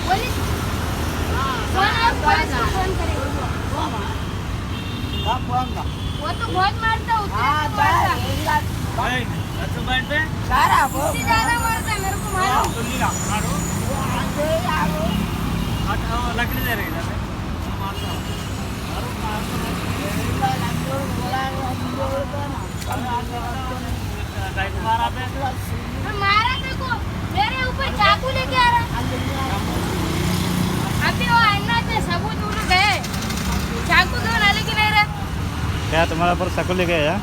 Police phone करेगा वो तो बहुत मारता है उससे ज्यादा मारता है मेरे को मारो लकड़ी दे रही मारा देखो मेरे ऊपर चाकू लेके आ रहा अभी वो अन्ना थे सबूत उड़ गए चाकू क्यों ना लेके नहीं रहा क्या तुम्हारा पर चाकू लेके आया?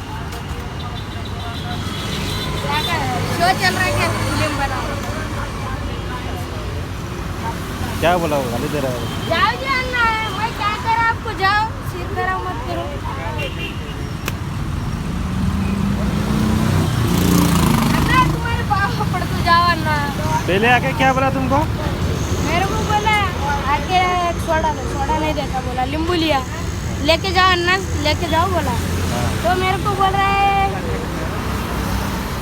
क्या कर शो चल रहा है क्या फिल्म बनाओ क्या बोला वो गाली दे रहा है? जाओ जी अन्ना मैं क्या करा आपको जाओ सिर खराब मत करो अन्ना तुम्हारे पाँव पड़ तो जाओ अन्ना पहले आके क्या बोला तुमको? मेरे को बोला आके सोडा दो सोडा नहीं देता बोला नींबू लिया लेके जाओ अन्ना लेके जाओ बोला तो मेरे को बोल रहा है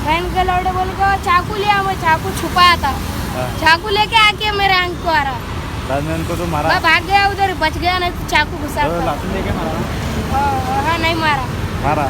बहन के लौड़े बोल को चाकू लिया मैं चाकू छुपाया था चाकू लेके आके मेरे आंख को आ रहा बाद में उनको तो मारा? मैं भाग गया उधर बच गया नहीं तो चाकू घुसा लाठी लेके मारा? हाँ नहीं मारा मारा